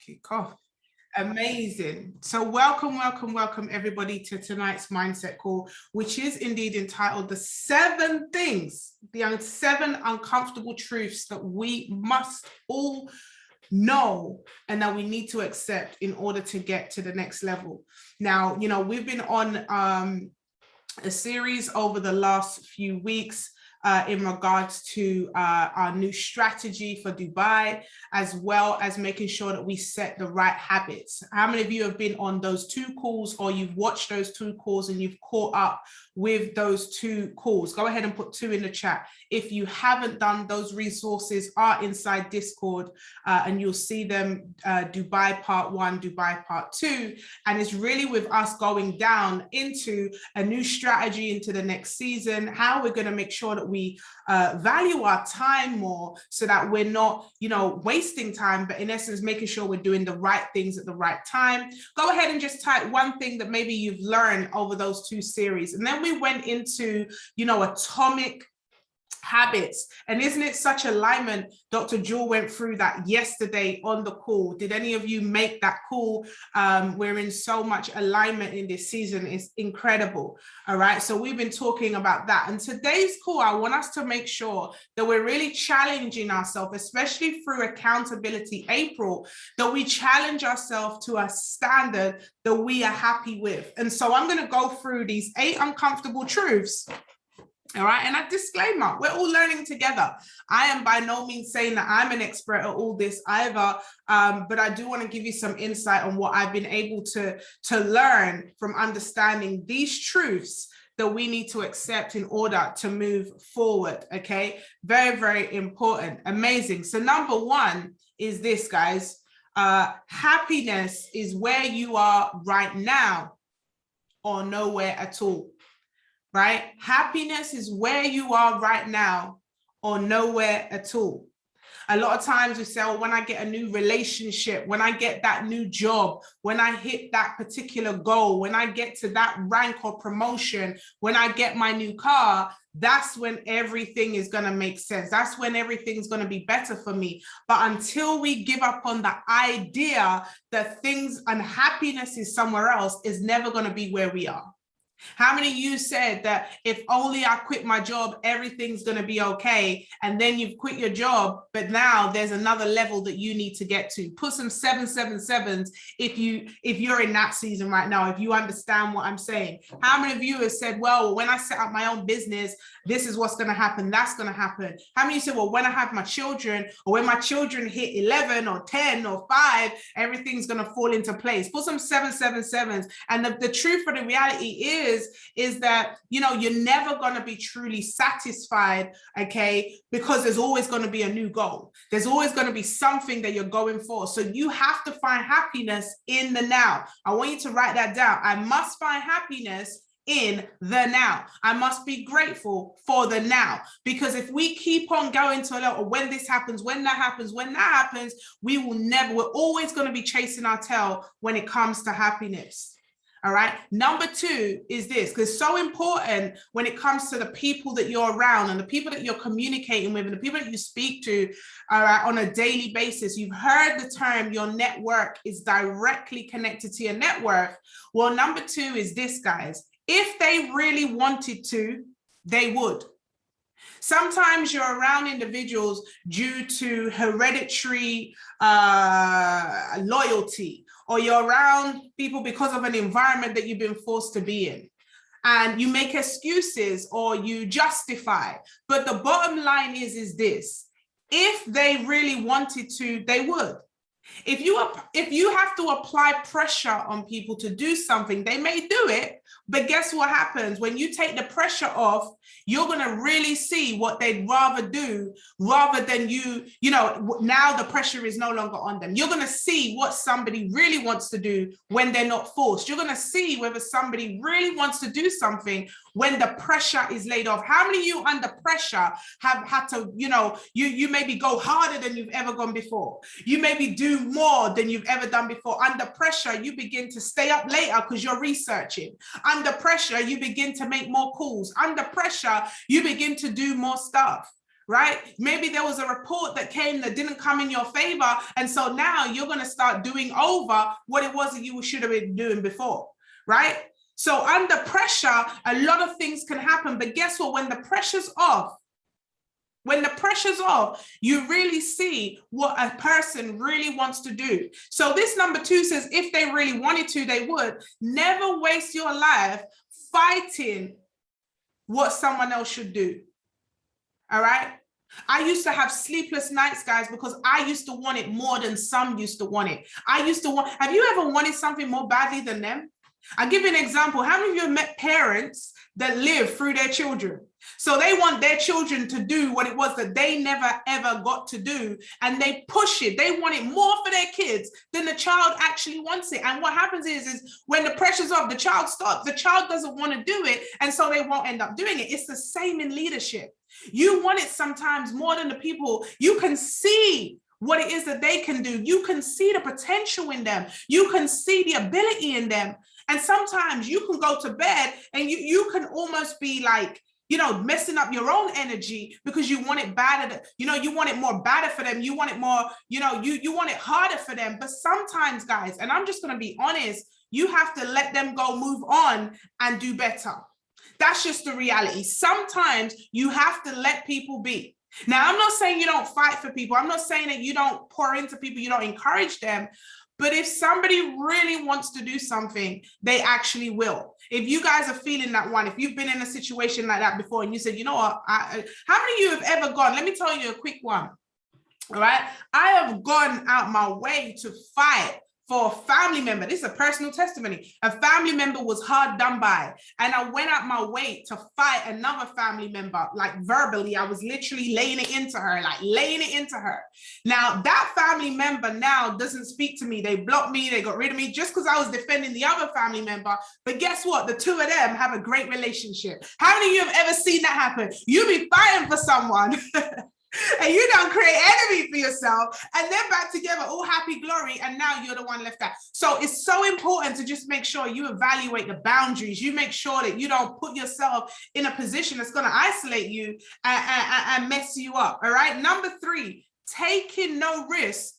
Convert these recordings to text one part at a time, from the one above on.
Kick off. Amazing. So welcome everybody to tonight's mindset call, which is indeed entitled the 7 things, the 7 uncomfortable truths that we must all know and that we need to accept in order to get to the next level. Now, we've been on a series over the last few weeks in regards to our new strategy for Dubai, as well as making sure that we set the right habits. How many of you have been on those 2 calls, or you've watched those 2 calls and you've caught up with those 2 calls? Go ahead and put 2 in the chat. If you haven't done, those resources are inside Discord, and you'll see them, Dubai Part 1, Dubai Part 2, and it's really with us going down into a new strategy into the next season, how we're going to make sure that we value our time more, so that we're not, wasting time, but in essence, making sure we're doing the right things at the right time. Go ahead and just type one thing that maybe you've learned over those 2 series. And then we went into, atomic habits. And isn't it such alignment? Dr. Jewel went through that yesterday on the call. Did any of you make that call? We're in so much alignment in this season. It's incredible. All right. So we've been talking about that. And today's call, I want us to make sure that we're really challenging ourselves, especially through Accountability April, that we challenge ourselves to a standard that we are happy with. And so I'm going to go through these 8 uncomfortable truths. All right. And a disclaimer, we're all learning together. I am by no means saying that I'm an expert at all this either. But I do want to give you some insight on what I've been able to learn from understanding these truths that we need to accept in order to move forward. Okay. Very, very important. Amazing. So number 1 is this, guys. Happiness is where you are right now or nowhere at all. Right? Happiness is where you are right now or nowhere at all. A lot of times we say, oh, when I get a new relationship, when I get that new job, when I hit that particular goal, when I get to that rank or promotion, when I get my new car, that's when everything is going to make sense. That's when everything's going to be better for me. But until we give up on the idea that things and happiness is somewhere else, is never going to be where we are. How many of you said that if only I quit my job, everything's going to be okay? And then you've quit your job, but now there's another level that you need to get to. Put some 777s if you're in that season right now, if you understand what I'm saying. How many of you have said, well, when I set up my own business, this is what's going to happen, that's going to happen? How many of you said, well, when I have my children, or when my children hit 11 or 10 or 5, everything's going to fall into place? Put some 777s. And the truth of the reality is that, you're never going to be truly satisfied, okay? Because there's always going to be a new goal. There's always going to be something that you're going for. So you have to find happiness in the now. I want you to write that down. I must find happiness in the now. I must be grateful for the now, because if we keep on going to a level, when this happens, when that happens, we're always going to be chasing our tail when it comes to happiness. All right. Number 2 is this, because it's so important when it comes to the people that you're around and the people that you're communicating with and the people that you speak to on a daily basis. You've heard the term, your network is directly connected to your net worth. Well, number 2 is this, guys. If they really wanted to, they would. Sometimes you're around individuals due to hereditary loyalty, or you're around people because of an environment that you've been forced to be in. And you make excuses or you justify. But the bottom line is this: if they really wanted to, they would. If you have to apply pressure on people to do something, they may do it. But guess what happens? When you take the pressure off, you're going to really see what they'd rather do, rather than now the pressure is no longer on them. You're going to see what somebody really wants to do when they're not forced. You're going to see whether somebody really wants to do something when the pressure is laid off. How many of you under pressure have had to, you maybe go harder than you've ever gone before. You maybe do more than you've ever done before. Under pressure, you begin to stay up later because you're researching. Under pressure, you begin to make more calls. Under pressure, you begin to do more stuff. right? Maybe there was a report that came that didn't come in your favor. And so now you're going to start doing over what it was that you should have been doing before, right? So under pressure, a lot of things can happen. But guess what? When the pressure's off, you really see what a person really wants to do. So this number 2 says, if they really wanted to, they would. Never waste your life fighting what someone else should do. All right? I used to have sleepless nights, guys, because I used to want it more than some used to want it. Have you ever wanted something more badly than them? I'll give you an example. How many of you have met parents that live through their children? So they want their children to do what it was that they never, ever got to do. And they push it. They want it more for their kids than the child actually wants it. And what happens is when the pressure's off, the child stops. The child doesn't want to do it. And so they won't end up doing it. It's the same in leadership. You want it sometimes more than the people. You can see what it is that they can do. You can see the potential in them. You can see the ability in them. And sometimes you can go to bed and you can almost be like, messing up your own energy because you want it badder. You want it more badder for them. You want it more, you want it harder for them. But sometimes, guys, and I'm just going to be honest, you have to let them go, move on and do better. That's just the reality. Sometimes you have to let people be. Now, I'm not saying you don't fight for people. I'm not saying that you don't pour into people, you don't encourage them. But if somebody really wants to do something, they actually will. If you guys are feeling that one, if you've been in a situation like that before and you said, you know what, how many of you have ever gone? Let me tell you a quick one. All right. I have gone out my way to fight for a family member. This is a personal testimony. A family member was hard done by, and I went out my way to fight another family member, like verbally. I was literally laying it into her. Now, that family member now doesn't speak to me. They blocked me. They got rid of me just because I was defending the other family member. But guess what? The two of them have a great relationship. How many of you have ever seen that happen? You be fighting for someone and you don't create enemy for yourself, and they're back together, all happy glory, and now you're the one left out. So it's so important to just make sure you evaluate the boundaries. You make sure that you don't put yourself in a position that's going to isolate you and mess you up. All right. Number 3, taking no risk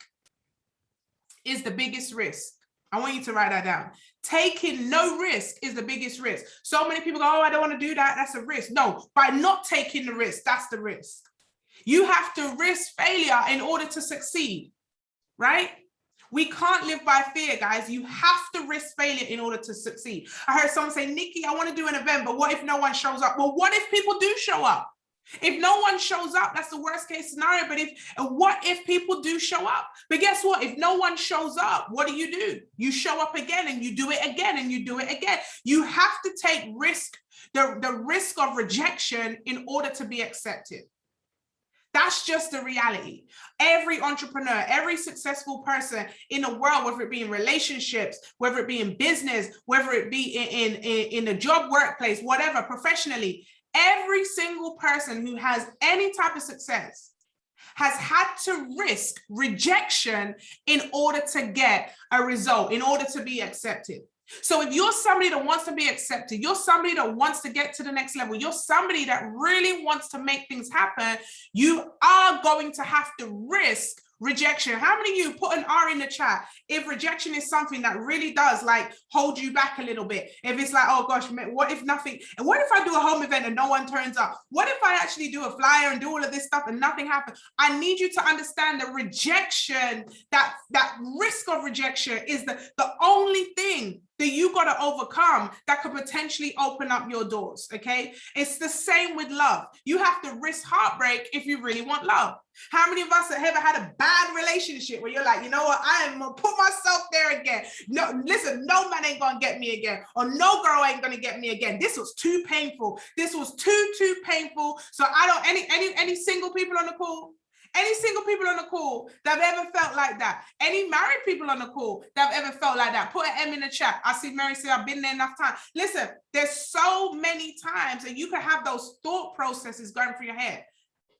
is the biggest risk. I want you to write that down. Taking no risk is the biggest risk. So many people go, oh, I don't want to do that. That's a risk. No, by not taking the risk, that's the risk. You have to risk failure in order to succeed, right? We can't live by fear, guys. You have to risk failure in order to succeed. I heard someone say, Nikki, I want to do an event, but what if no one shows up? Well, what if people do show up? If no one shows up, that's the worst case scenario. But what if people do show up? But guess what? If no one shows up, what do? You show up again and you do it again and you do it again. You have to take risk, the risk of rejection in order to be accepted. That's just the reality. Every entrepreneur, every successful person in the world, whether it be in relationships, whether it be in business, whether it be in a job workplace, whatever, professionally, every single person who has any type of success has had to risk rejection in order to get a result, in order to be accepted. So if you're somebody that wants to be accepted, you're somebody that wants to get to the next level, you're somebody that really wants to make things happen, you are going to have to risk rejection. How many of you put an R in the chat if rejection is something that really does like hold you back a little bit? If it's like, oh gosh, what if nothing? And what if I do a home event and no one turns up? What if I actually do a flyer and do all of this stuff and nothing happens? I need you to understand that rejection, that risk of rejection is the only thing that you got to overcome that could potentially open up your doors, okay? It's the same with love. You have to risk heartbreak if you really want love. How many of us have ever had a bad relationship where you're like, you know what, I am going to put myself there again. No, listen, no man ain't going to get me again, or no girl ain't going to get me again. This was too painful. This was too painful. So I don't, any single people on the call? Any single people on the call that have ever felt like that? Any married people on the call that have ever felt like that? Put an M in the chat. I see Mary say, I've been there enough time. Listen, there's so many times that you can have those thought processes going through your head.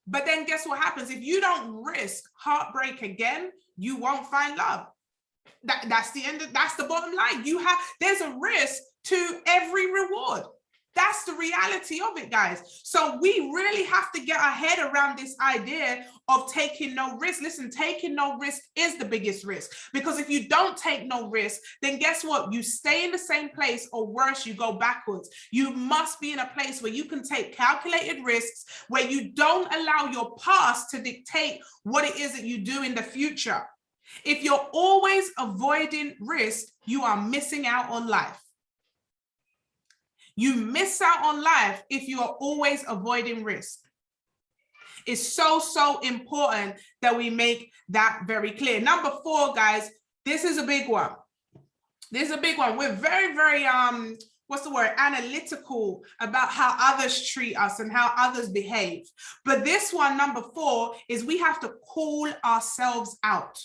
But then guess what happens? If you don't risk heartbreak again, you won't find love. That's the end. That's the bottom line. There's a risk to every reward. That's the reality of it, guys. So we really have to get our head around this idea of taking no risk. Listen, taking no risk is the biggest risk, because if you don't take no risk, then guess what? You stay in the same place, or worse, you go backwards. You must be in a place where you can take calculated risks, where you don't allow your past to dictate what it is that you do in the future. If you're always avoiding risk, you are missing out on life. You miss out on life if you are always avoiding risk. It's so, so important that we make that very clear. Number 4, guys, this is a big one. This is a big one. We're very, very, analytical about how others treat us and how others behave. But this one, number 4, is we have to call ourselves out.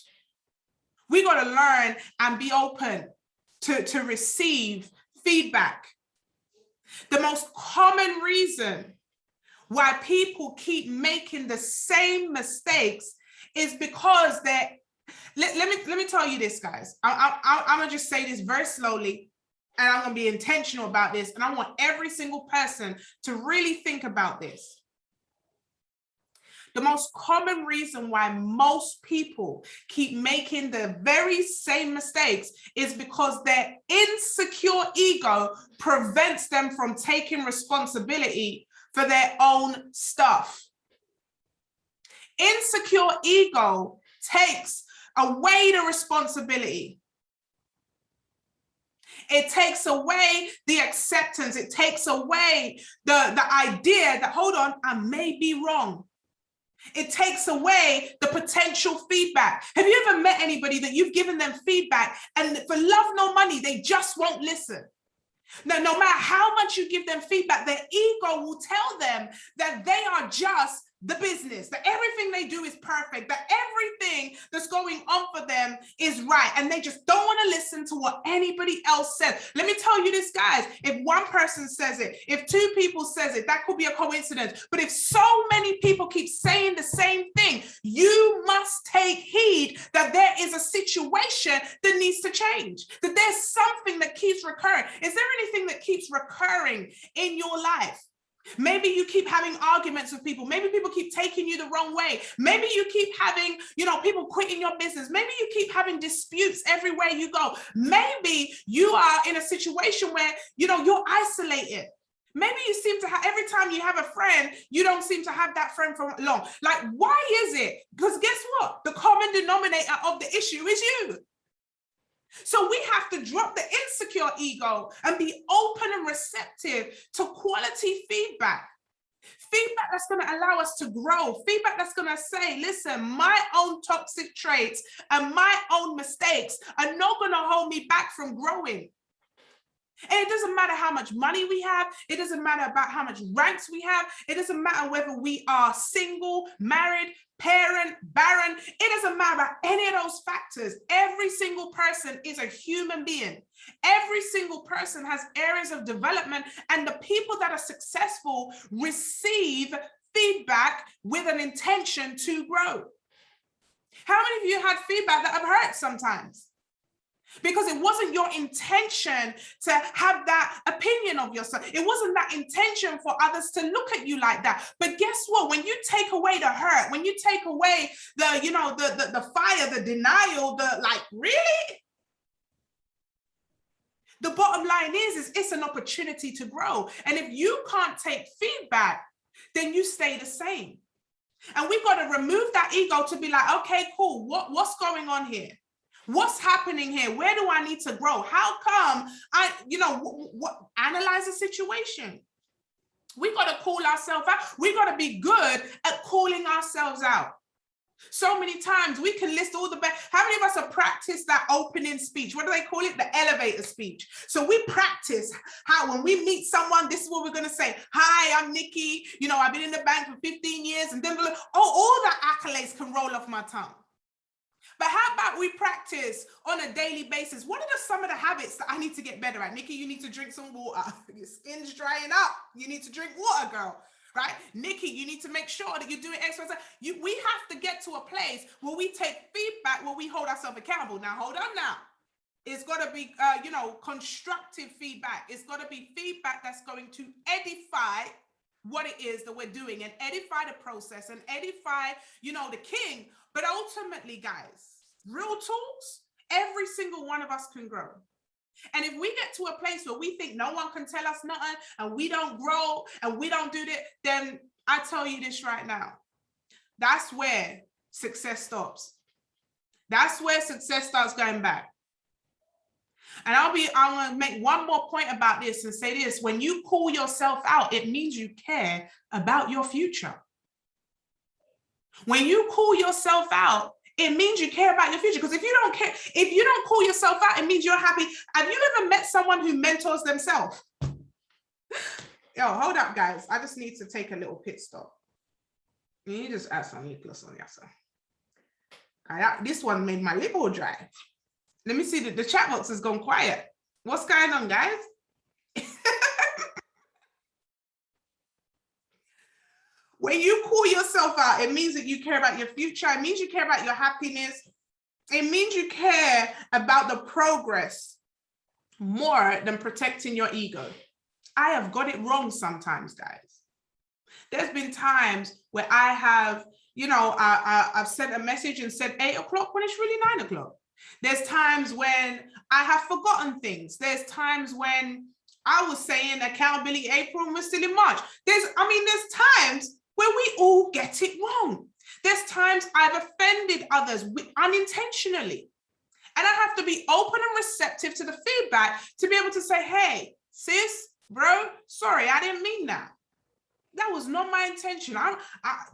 We got to learn and be open to receive feedback. The most common reason why people keep making the same mistakes is because they're, let me tell you this, guys. I'm gonna just say this very slowly, and I'm gonna be intentional about this, and I want every single person to really think about this. The most common reason why most people keep making the very same mistakes is because their insecure ego prevents them from taking responsibility for their own stuff. Insecure ego takes away the responsibility. It takes away the acceptance. It takes away the idea that, hold on, I may be wrong. It takes away the potential feedback. Have you ever met anybody that you've given them feedback and for love nor money, they just won't listen? No matter how much you give them feedback, their ego will tell them that they are just the business, that everything they do is perfect, that everything that's going on for them is right, and they just don't want to listen to what anybody else says. Let me tell you this, guys, if one person says it, if 2 people says it, that could be a coincidence, but if so many people keep saying the same thing, you must take heed that there is a situation that needs to change, that there's something that keeps recurring. Is there anything that keeps recurring in your life? Maybe you keep having arguments with people. Maybe people keep taking you the wrong way. Maybe you keep having, people quitting your business. Maybe you keep having disputes everywhere you go. Maybe you are in a situation where, you're isolated. Maybe you seem to have, every time you have a friend, you don't seem to have that friend for long. Like, why is it? Because guess what? The common denominator of the issue is you. So we have to drop the insecure ego and be open and receptive to quality feedback. Feedback that's going to allow us to grow. Feedback that's going to say, listen, my own toxic traits and my own mistakes are not going to hold me back from growing. And it doesn't matter how much money we have. It doesn't matter about how much ranks we have. It doesn't matter whether we are single, married, parent, barren. It doesn't matter about any of those factors. Every single person is a human being. Every single person has areas of development, and the people that are successful receive feedback with an intention to grow. How many of you had feedback that have hurt sometimes? Because it wasn't your intention to have that opinion of yourself. It wasn't that intention for others to look at you like that. But guess what? When you take away the hurt, when you take away the fire, the denial, really? The bottom line is it's an opportunity to grow. And if you can't take feedback, then you stay the same. And we've got to remove that ego to be like, okay, cool. What's going on here? What's happening here? Where do I need to grow? How come analyze the situation. We got to call ourselves out. We got to be good at calling ourselves out. So many times we can list all the best. How many of us have practiced that opening speech? What do they call it? The elevator speech. So we practice how when we meet someone, this is what we're going to say. Hi, I'm Nikki. I've been in the bank for 15 years. And then all the accolades can roll off my tongue. But how about we practice on a daily basis? What are some of the habits that I need to get better at? Nikki, you need to drink some water. Your skin's drying up. You need to drink water, girl. Right? Nikki, you need to make sure that you're doing exercise. We have to get to a place where we take feedback, where we hold ourselves accountable. Now, hold on now. It's got to be, constructive feedback. It's got to be feedback that's going to edify what it is that we're doing and edify the process and edify, the king. But ultimately, guys, real tools, every single one of us can grow. And if we get to a place where we think no one can tell us nothing and we don't grow and we don't do that, then I tell you this right now, that's where success stops. That's where success starts going back. And I'm going to make one more point about this and say this. When you call yourself out, it means you care about your future. When you call yourself out, it means you care about your future. Because if you don't care, if you don't call yourself out, it means you're happy. Have you ever met someone who mentors themselves? Yo, hold up, guys. I just need to take a little pit stop. You just add some plus on yourself. This one made my lip all dry. Let me see, the chat box has gone quiet. What's going on, guys? When you call yourself out, it means that you care about your future. It means you care about your happiness. It means you care about the progress more than protecting your ego. I have got it wrong sometimes, guys. There's been times where I have, I've sent a message and said 8 o'clock when it's really 9 o'clock. There's times when I have forgotten things. There's times when I was saying accountability April and we're still in March. There's times where we all get it wrong. There's times I've offended others unintentionally. And I have to be open and receptive to the feedback to be able to say, hey, sis, bro, sorry, I didn't mean that. That was not my intention.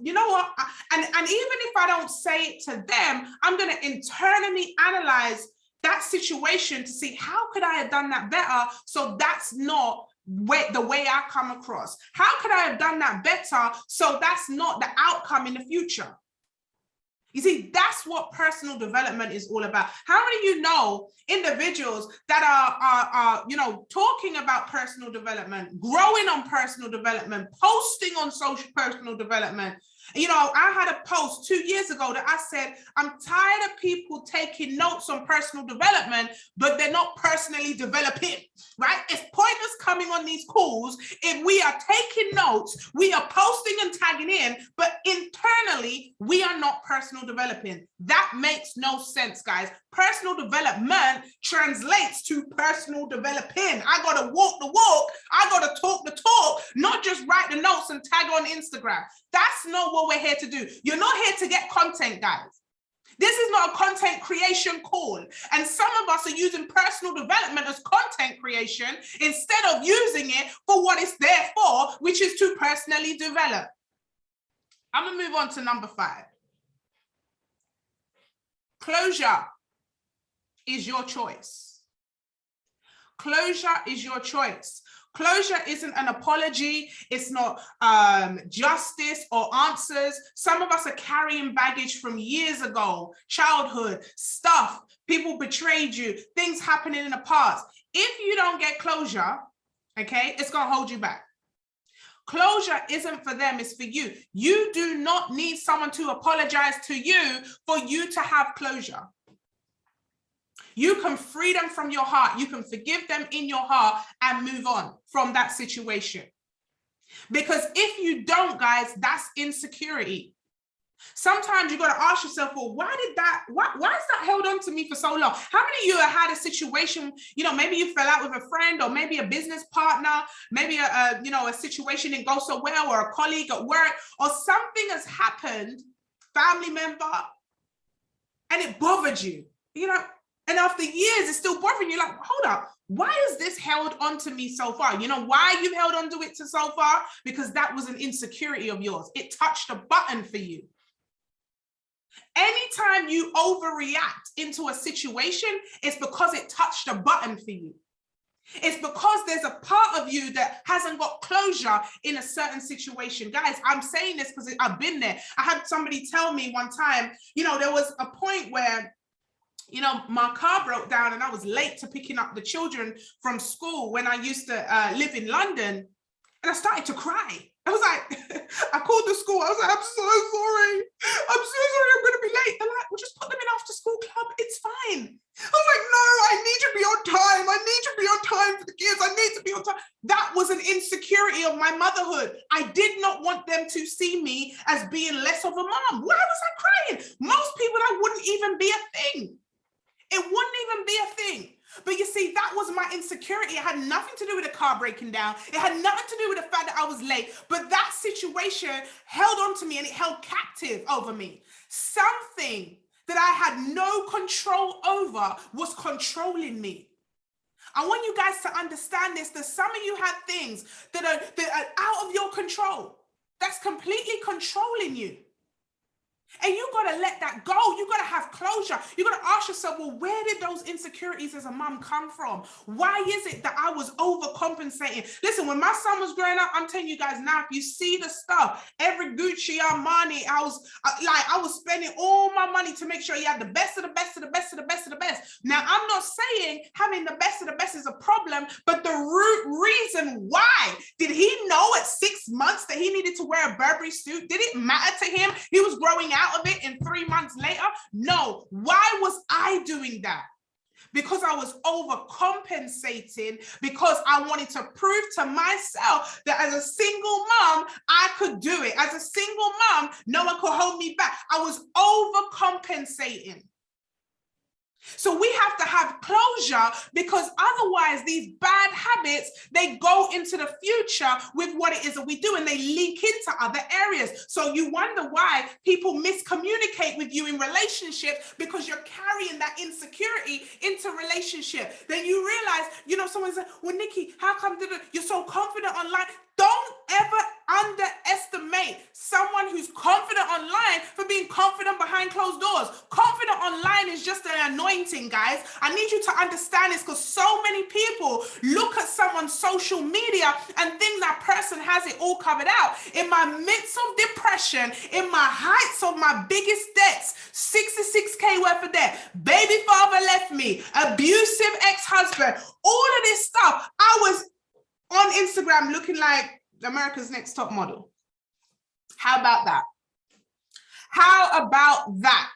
You know what? And even if I don't say it to them, I'm going to internally analyze that situation to see how could I have done that better so that's not the way I come across. How could I have done that better so that's not the outcome in the future? You see, that's what personal development is all about. How many of you know individuals that are talking about personal development, growing on personal development, posting on social personal development? I had a post 2 years ago that I said, I'm tired of people taking notes on personal development, but they're not personally developing, right? It's pointless coming on these calls if we are taking notes, we are posting and tagging in, but internally, we are not personal developing. That makes no sense, guys. Personal development translates to personal developing. I got to walk the walk. I got to talk the talk, not just write the notes and tag on Instagram. That's not what we're here to do. You're not here to get content, guys. This is not a content creation call. And some of us are using personal development as content creation instead of using it for what it's there for, which is to personally develop. I'm going to move on to number 5. Closure is your choice. Closure is your choice. Closure isn't an apology. It's not justice or answers. Some of us are carrying baggage from years ago, childhood, stuff, people betrayed you, things happening in the past. If you don't get closure, okay, it's going to hold you back. Closure isn't for them, it's for you. You do not need someone to apologize to you for you to have closure. You can free them from your heart. You can forgive them in your heart and move on from that situation. Because if you don't, guys, that's insecurity. Sometimes you got to ask yourself, well, why is that held on to me for so long? How many of you have had a situation, maybe you fell out with a friend or maybe a business partner, maybe a situation didn't go so well, or a colleague at work, or something has happened, family member, and it bothered you, and after years, it's still bothering you. Like, hold up, why is this held onto me so far? You know why you've held onto it so far? Because that was an insecurity of yours. It touched a button for you. Anytime you overreact into a situation, it's because it touched a button for you. It's because there's a part of you that hasn't got closure in a certain situation. Guys, I'm saying this because I've been there. I had somebody tell me one time, there was a point where my car broke down and I was late to picking up the children from school when I used to live in London, and I started to cry. I was like, I called the school. I was like, I'm so sorry. I'm so sorry. I'm going to be late. They're like, well, just put them in after school club. It's fine. I was like, no, I need insecurity of my motherhood. I did not want them to see me as being less of a mom. Why was I crying? Most people, that wouldn't even be a thing. It wouldn't even be a thing. But you see, that was my insecurity. It had nothing to do with the car breaking down. It had nothing to do with the fact that I was late. But that situation held on to me and it held captive over me. Something that I had no control over was controlling me. I want you guys to understand this, that some of you have things that are out of your control, that's completely controlling you. And you got to let that go. You got to have closure. You got to ask yourself, well, where did those insecurities as a mom come from? Why is it that I was overcompensating? Listen, when my son was growing up, I'm telling you guys now, if you see the stuff, every Gucci, Armani, I was spending all my money to make sure he had the best of the best of the best of the best of the best. Now, I'm not saying having the best of the best is a problem, but the root reason why, did he know at 6 months that he needed to wear a Burberry suit? Did it matter to him? He was growing out of it and 3 months later? No. Why was I doing that? Because I was overcompensating, because I wanted to prove to myself that as a single mom, I could do it. As a single mom, no one could hold me back. I was overcompensating. So we have to have closure, because otherwise these bad habits, they go into the future with what it is that we do, and they link into other areas. So you wonder why people miscommunicate with you in relationships, because you're carrying that insecurity into relationship. Then you realize, someone said, well, Nikki, how come you're so confident online? Don't ever underestimate someone who's confident online for being confident behind closed doors. Confident online is just an anointing, guys. I need you to understand this, because so many people look at someone's social media and think that person has it all covered out. In my midst of depression, in my heights of my biggest debts, 66K worth of debt, baby father left me, abusive ex-husband, all of this stuff, I was on Instagram looking like America's Next Top Model. How about that? How about that?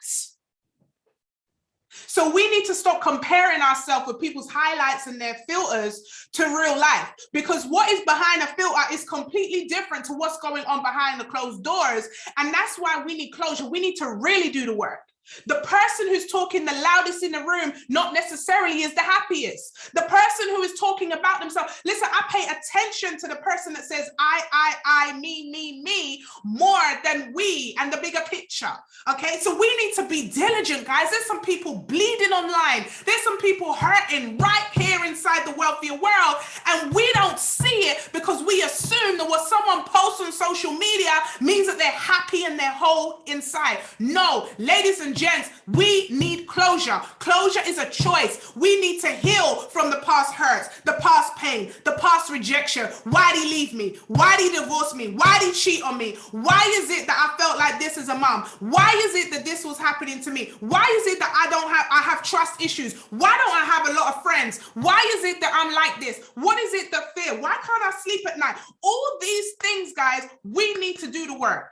So we need to stop comparing ourselves with people's highlights and their filters to real life, because what is behind a filter is completely different to what's going on behind the closed doors. And that's why we need closure. We need to really do the work. The person who's talking the loudest in the room not necessarily is the happiest. The person who is talking about themselves. Listen, I pay attention to the person that says I, me, more than we and the bigger picture. Okay, so we need to be diligent, guys. There's some people bleeding online. There's some people hurting right here inside the wealthier world, and we don't see it because we assume that what someone posts on social media means that they're happy and they're whole inside. No, ladies and gents, we need closure. Closure is a choice. We need to heal from the past hurts, the past pain, the past rejection. Why did he leave me? Why did he divorce me? Why did he cheat on me? Why is it that I felt like this as a mom? Why is it that this was happening to me? Why is it that I have trust issues? Why don't I have a lot of friends? Why is it that I'm like this? What is it that fear? Why can't I sleep at night? All these things, guys, we need to do the work.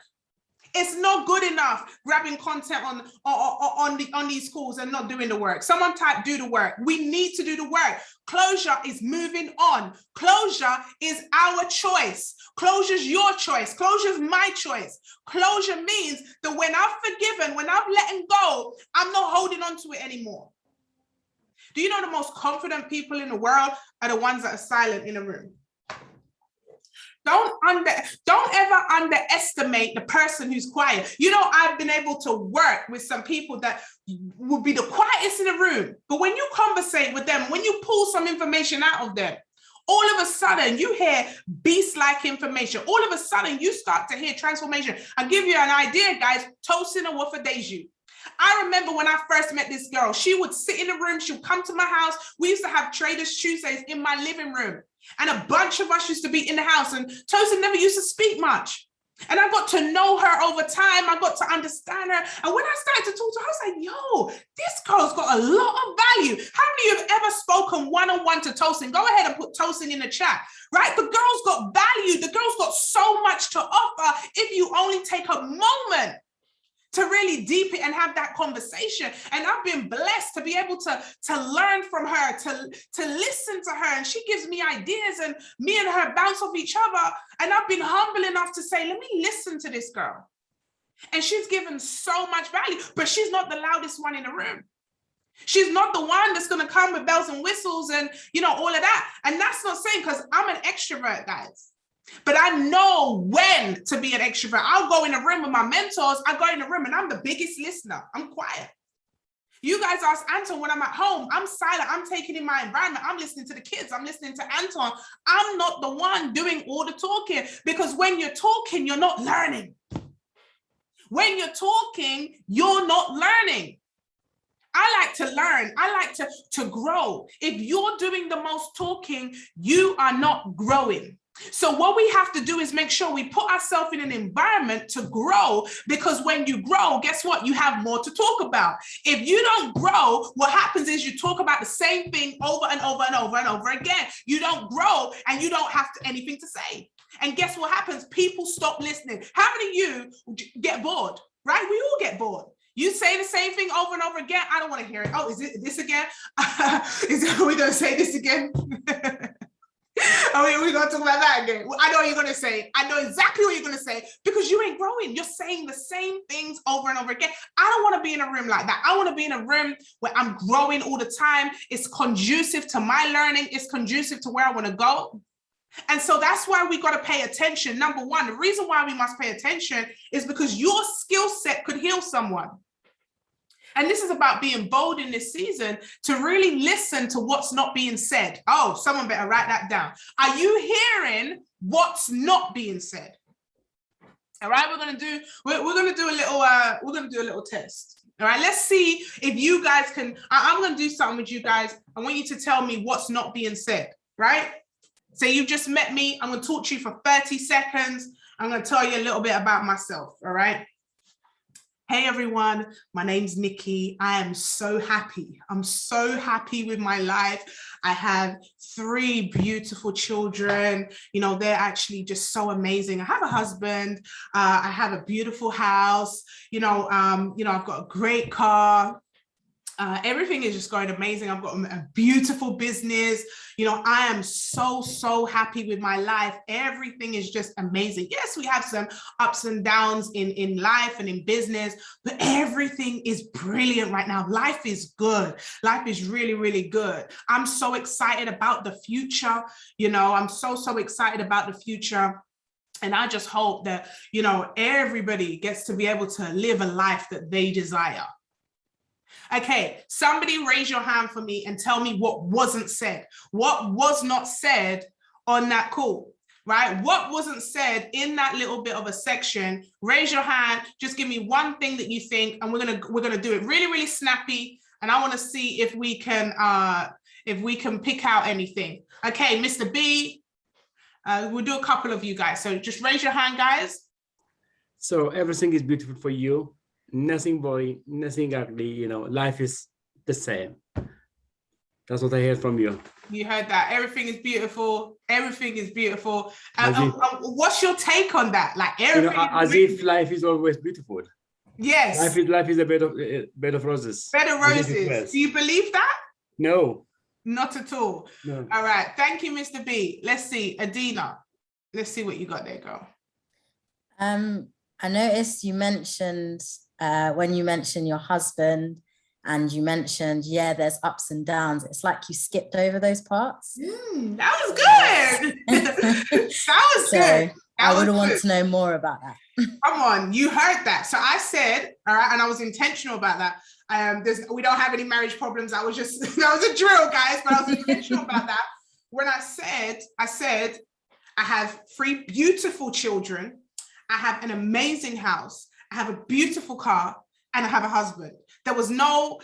It's not good enough grabbing content on these calls and not doing the work. Someone type do the work. We need to do the work. Closure is moving on. Closure is our choice. Closure is your choice. Closure is my choice. Closure means that when I've forgiven, when I've letting go, I'm not holding on to it anymore. Do you know the most confident people in the world are the ones that are silent in a room? Don't ever underestimate the person who's quiet. I've been able to work with some people that will be the quietest in the room, but when you conversate with them, when you pull some information out of them, all of a sudden you hear beast-like information. All of a sudden you start to hear transformation. I'll give you an idea, guys. Toasting a Woofer Deju. I remember when I first met this girl, she would sit in the room, she would come to my house. We used to have Traders Tuesdays in my living room, and a bunch of us used to be in the house, and Tosin never used to speak much. And I got to know her over time. I got to understand her. And when I started to talk to her, I was like, yo, this girl's got a lot of value. How many of you have ever spoken one-on-one to Tosin? Go ahead and put Tosin in the chat, right? The girl's got value. The girl's got so much to offer if you only take a moment to really deep it and have that conversation. And I've been blessed to be able to learn from her, to listen to her. And she gives me ideas and me and her bounce off each other. And I've been humble enough to say, let me listen to this girl. And she's given so much value, but she's not the loudest one in the room. She's not the one that's going to come with bells and whistles and, you know, all of that. And that's not saying, because I'm an extrovert, guys. But I know when to be an extrovert. I'll go in a room with my mentors. I go in a room and I'm the biggest listener. I'm quiet. You guys ask Anton when I'm at home. I'm silent. I'm taking in my environment. I'm listening to the kids. I'm listening to Anton. I'm not the one doing all the talking, because when you're talking, you're not learning. When you're talking, you're not learning. I like to learn. I like to grow. If you're doing the most talking, you are not growing. So what we have to do is make sure we put ourselves in an environment to grow, because when you grow, guess what? You have more to talk about. If you don't grow, what happens is you talk about the same thing over and over and over and over again. You don't grow and you don't have anything to say. And guess what happens? People stop listening. How many of you get bored, right? We all get bored. You say the same thing over and over again. I don't want to hear it. Oh, is it this again? Are we going to say this again? Oh, we're going to talk about that again. I know what you're going to say. I know exactly what you're going to say, because you ain't growing. You're saying the same things over and over again. I don't want to be in a room like that. I want to be in a room where I'm growing all the time. It's conducive to my learning. It's conducive to where I want to go. And so that's why we got to pay attention. Number one, the reason why we must pay attention is because your skill set could heal someone. And this is about being bold in this season to really listen to what's not being said. Oh, someone better write that down. Are you hearing what's not being said? All right, we're going to do a little test. All right, let's see if you guys can. I'm going to do something with you guys. I want you to tell me what's not being said, right? So you've just met me. I'm going to talk to you for 30 seconds. I'm going to tell you a little bit about myself. All right. Hey everyone, my name's Nikki. I am so happy. I'm so happy with my life. I have 3 beautiful children. You know, they're actually just so amazing. I have a husband. I have a beautiful house. I've got a great car. Everything is just going amazing. I've got a beautiful business. You know, I am so happy with my life. Everything is just amazing. Yes, we have some ups and downs in life and in business, but everything is brilliant right now. Life is good. Life is really, really good. I'm so excited about the future. You know, I'm so excited about the future. And I just hope that, you know, everybody gets to be able to live a life that they desire. Okay, somebody raise your hand for me and tell me what wasn't said. What was not said on that call, right? What wasn't said in that little bit of a section? Raise your hand. Just give me one thing that you think, and we're gonna do it really, really snappy. And I want to see if we can pick out anything. Okay, Mr. B, we'll do a couple of you guys. So just raise your hand, guys. So everything is beautiful for you. Nothing boring, nothing ugly, you know, life is the same. That's what I heard from you. You heard that. Everything is beautiful. Everything is beautiful. What's your take on that? Like everything, you know, as if life is always beautiful. Yes. Life is a bed of roses. Bed of roses. Do you believe that? No. Not at all. No. All right. Thank you, Mr. B. Let's see. Adina. Let's see what you got there, girl. I noticed you mentioned when you mentioned your husband, and you mentioned, yeah, there's ups and downs. It's like you skipped over those parts. That was good. That was good. I would want to know more about that. Come on, you heard that. So I said, all right, and I was intentional about that. We don't have any marriage problems. That was a drill, guys, but I was intentional about that. When I said, I have 3 beautiful children. I have an amazing house. I have a beautiful car, and I have a husband. There was no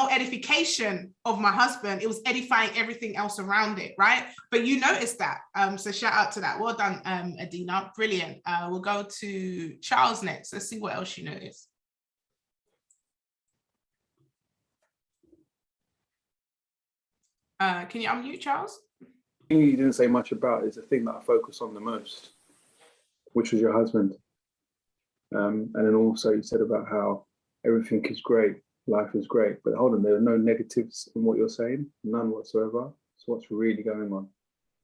edification of my husband. It was edifying everything else around it, right? But you noticed that. So shout out to that. Well done, Adina. Brilliant. We'll go to Charles next. Let's see what else you noticed. Can you unmute, Charles? The thing you didn't say much about is the thing that I focus on the most, which was your husband. And then also you said about how everything is great, life is great, but hold on, there are no negatives in what you're saying, none whatsoever. So what's really going on?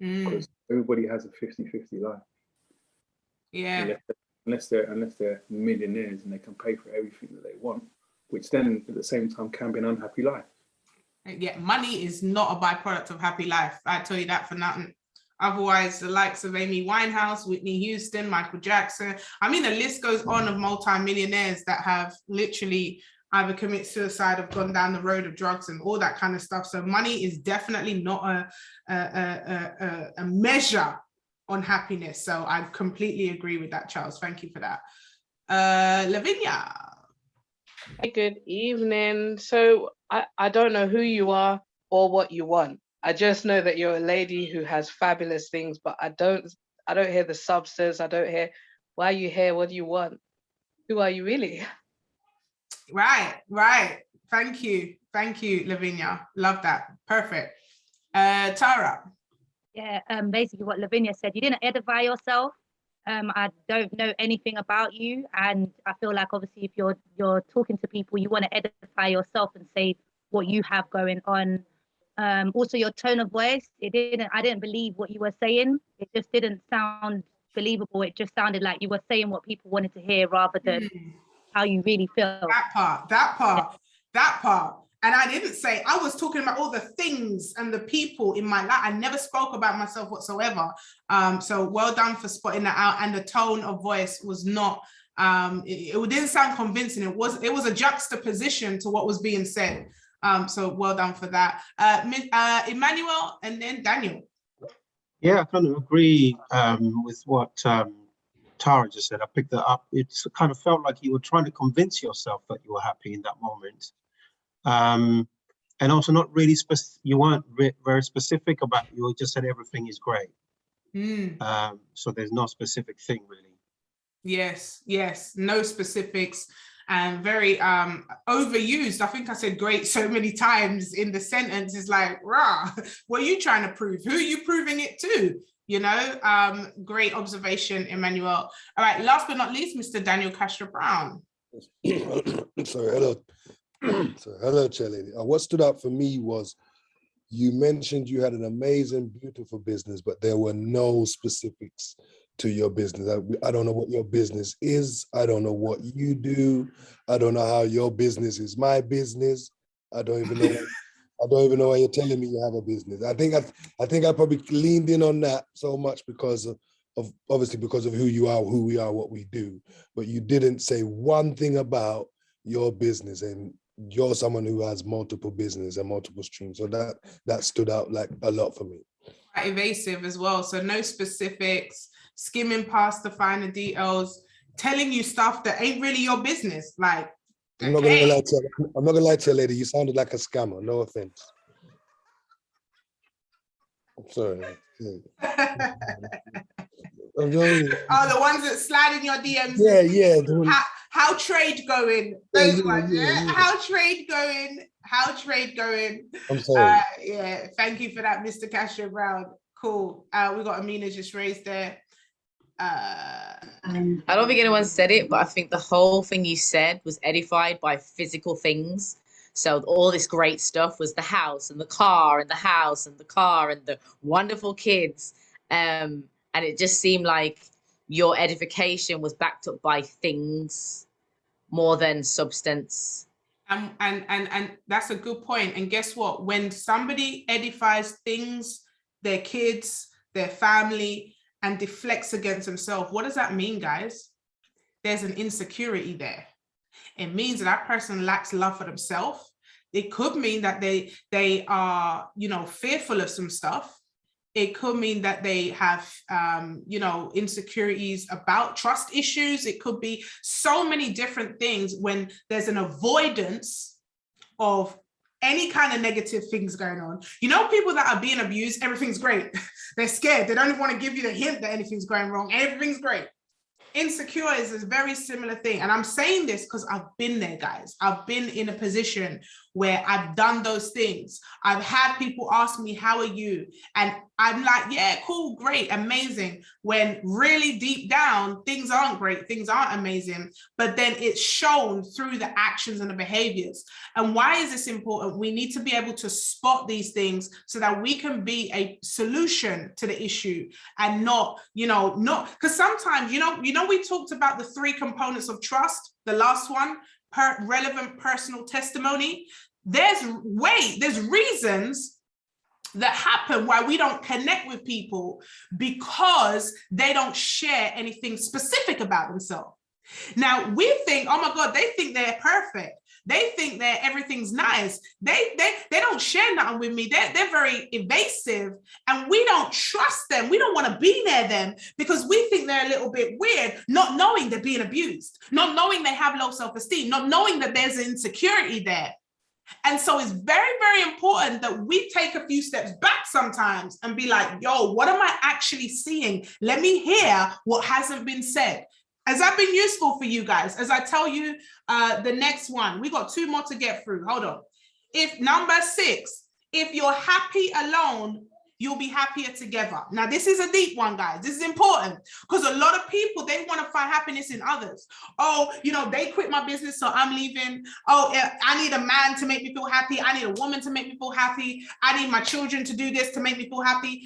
Because everybody has a 50-50 life. Yeah. Unless they're millionaires and they can pay for everything that they want, which then at the same time can be an unhappy life. Yeah, money is not a byproduct of happy life. I tell you that for nothing. Otherwise, the likes of Amy Winehouse, Whitney Houston, Michael Jackson, I mean, the list goes on of multi-millionaires that have literally either commit suicide or gone down the road of drugs and all that kind of stuff. So money is definitely not a measure on happiness. So I completely agree with that, Charles. Thank you for that. Lavinia. Hey, good evening. So I don't know who you are or what you want. I just know that you're a lady who has fabulous things, but I don't hear the substance. I don't hear why are you here? What do you want? Who are you really? Right. Thank you, Lavinia. Love that. Perfect. Tara. Yeah, basically what Lavinia said, you didn't edify yourself. I don't know anything about you, and I feel like obviously if you're talking to people, you want to edify yourself and say what you have going on. Also your tone of voice, I didn't believe what you were saying. It just didn't sound believable. It just sounded like you were saying what people wanted to hear rather than how you really feel. That part. And I didn't say, I was talking about all the things and the people in my life. I never spoke about myself whatsoever. So well done for spotting that out. And the tone of voice was not, it didn't sound convincing. It was a juxtaposition to what was being said. So well done for that. Emmanuel and then Daniel. Yeah, I kind of agree with what Tara just said. I picked that up. It kind of felt like you were trying to convince yourself that you were happy in that moment. And also not really, you weren't very specific about, you just said everything is great. So there's no specific thing really. Yes, no specifics. And very overused. I think I said great so many times in the sentence. It's like, rah, what are you trying to prove? Who are you proving it to? You know, great observation, Emmanuel. All right, last but not least, Mr. Daniel Castro Brown. Hello, Chairlady. What stood out for me was you mentioned you had an amazing, beautiful business, but there were no specifics to your business. I don't know what your business is. I don't know what you do. I don't know how your business is my business. I don't even know why you're telling me you have a business. I think I probably leaned in on that so much because of obviously because of who you are, who we are, what we do. But you didn't say one thing about your business, and you're someone who has multiple business and multiple streams. So that stood out like a lot for me. Quite evasive as well. So no specifics, skimming past the finer details, telling you stuff that ain't really your business. Like, I'm not gonna lie to you, lady. You sounded like a scammer. No offense. I'm sorry. Oh, the ones that slide in your DMs. Yeah. How trade going? Those ones, yeah. How trade going? I'm sorry. Yeah, thank you for that, Mr. Castro Brown. Cool. We got Amina just raised there. I don't think anyone said it, but I think the whole thing you said was edified by physical things. So all this great stuff was the house and the car and the house and the car and the wonderful kids. And it just seemed like your edification was backed up by things more than substance. And that's a good point. And guess what? When somebody edifies things, their kids, their family, and deflects against themselves, what does that mean, guys? There's an insecurity there. It means that person lacks love for themselves. It could mean that they are, fearful of some stuff. It could mean that they have, insecurities about trust issues. It could be so many different things when there's an avoidance of any kind of negative things going on. People that are being abused, everything's great. They're scared. They don't even want to give you the hint that anything's going wrong. Everything's great. Insecure is a very similar thing. And I'm saying this because I've been there, guys. I've been in a position where I've done those things. I've had people ask me, how are you? And I'm like, yeah, cool, great, amazing. When really deep down, things aren't great, things aren't amazing, but then it's shown through the actions and the behaviors. And why is this important? We need to be able to spot these things so that we can be a solution to the issue and not, because sometimes, we talked about the 3 components of trust, the last one, relevant personal testimony. There's reasons that happen why we don't connect with people because they don't share anything specific about themselves. Now we think, oh my God, they think they're perfect. They think that everything's nice. They don't share nothing with me. They're very evasive, and we don't trust them. We don't want to be near them because we think they're a little bit weird, not knowing they're being abused, not knowing they have low self-esteem, not knowing that there's insecurity there. And so it's very, very important that we take a few steps back sometimes and be like, yo, what am I actually seeing? Let me hear what hasn't been said. Has that been useful for you guys? As I tell you, the next one, we got 2 more to get through. Hold on. If number 6, if you're happy alone, you'll be happier together. Now, this is a deep one, guys. This is important because a lot of people, they want to find happiness in others. Oh, they quit my business, so I'm leaving. Oh, I need a man to make me feel happy. I need a woman to make me feel happy. I need my children to do this to make me feel happy.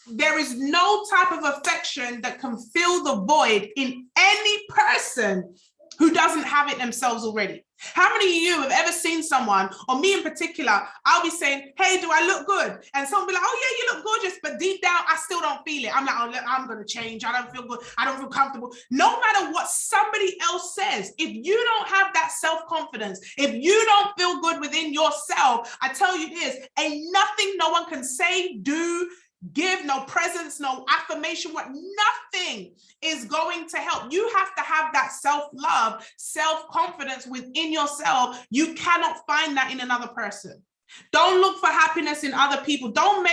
There is no type of affection that can fill the void in any person who doesn't have it themselves already. How many of you have ever seen someone, or me in particular, I'll be saying, hey, do I look good? And someone will be like, oh yeah, you look gorgeous, but deep down, I still don't feel it. I'm like, oh, I'm going to change. I don't feel good. I don't feel comfortable. No matter what somebody else says, if you don't have that self-confidence, if you don't feel good within yourself, I tell you this, ain't nothing no one can say, do, give, no presence, no affirmation, nothing is going to help. You have to have that self-love, self-confidence within yourself. You cannot find that in another person. Don't look for happiness in other people. Don't